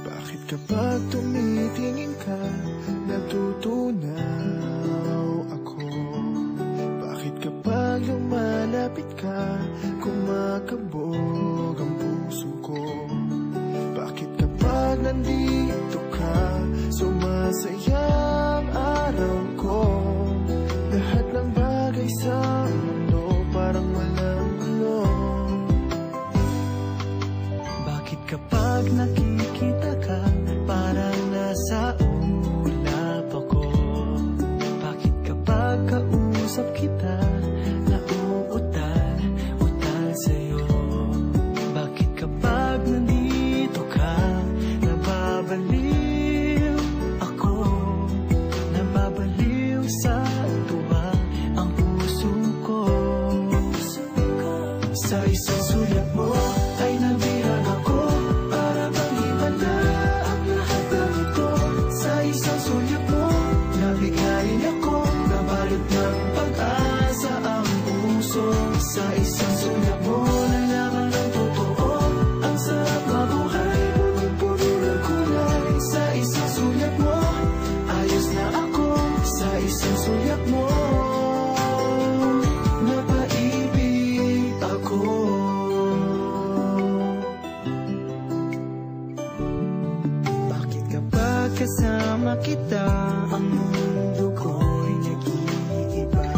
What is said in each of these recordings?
Bakit kapag tumitingin ka, natutunaw ako? Bakit kapag lumalapit ka, kumakabog ang puso ko? Bakit kapag nandito ka, sumasaya ang araw ko? Lahat ng bagay sa mundo parang walang gulo. Bakit kapag nakikita ka, parang nasa ulap ako? Bakit kapag kausap kita, nauutal sa'yo? Bakit kapag nandito ka, nababaliw ako? Nababaliw sa tuwa ang puso ko. Sa isang sulat mo ay nabirang ako, para bang himala ang lahat ng ito. Sa isang sulat mo, nabigayin ako, nabalot ng pag-asa ang puso. Sa isang sulat mo, nalaman ng totoo, ang sarap mabuhay, punong-puno ng kulay. Sa isang sulat mo, ayos na ako. Sa isang sulat mo, napaibig ako. Bakit kapag kasama kita, ang mundo ko'y nag-iiba?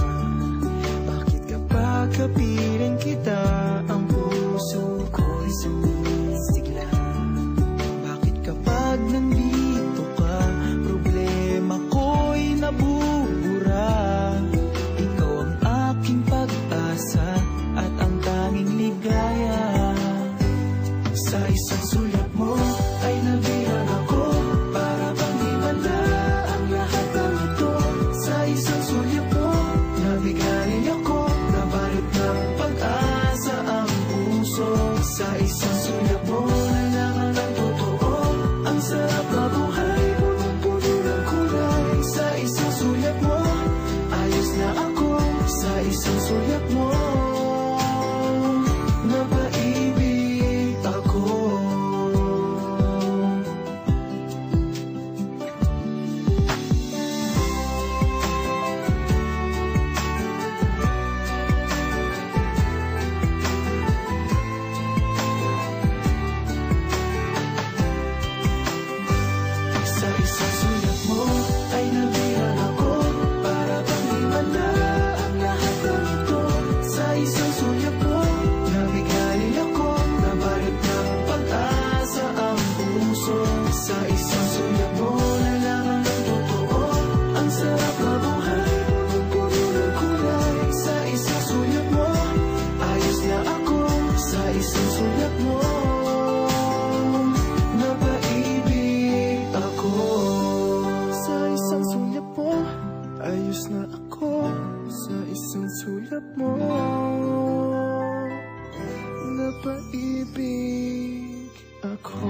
Bakit kapag kapiling kita, ang puso ko'y sumisigla? Bakit kapag nandito ka, problema ko'y nabubura? Ikaw ang aking pag-asa at ang tanging ligaya. Sa isang sulat mo ay nabirang ako, para bang himala ang lahat ng ito. Sa isang sulat mo, nabigayin ako, nabalot ng pag-asa ang puso. Sa isang sulat mo, nalaman ng totoo, ang sarap mabuhay, punong-puno ng kulay. Sa isang sulat mo, ayos na ako. Sa isang sulat mo, napaibig ako. Sa isang sulat mo ay nabirang ako, para bang himala ang lahat ng ito. Sa isang sulat mo, nabigayin ako, nabalot ng pag-asa ang puso. Sa isang sulat mo, nalaman ng totoo, ang sarap mabuhay, punong-puno ng kulay. Sa isang sulat mo, ayos na ako. Sa isang sulat mo, napaibig ako. Sa isang sulat mo, ayos na ako. Sa isang sulat mo, napaibig ako.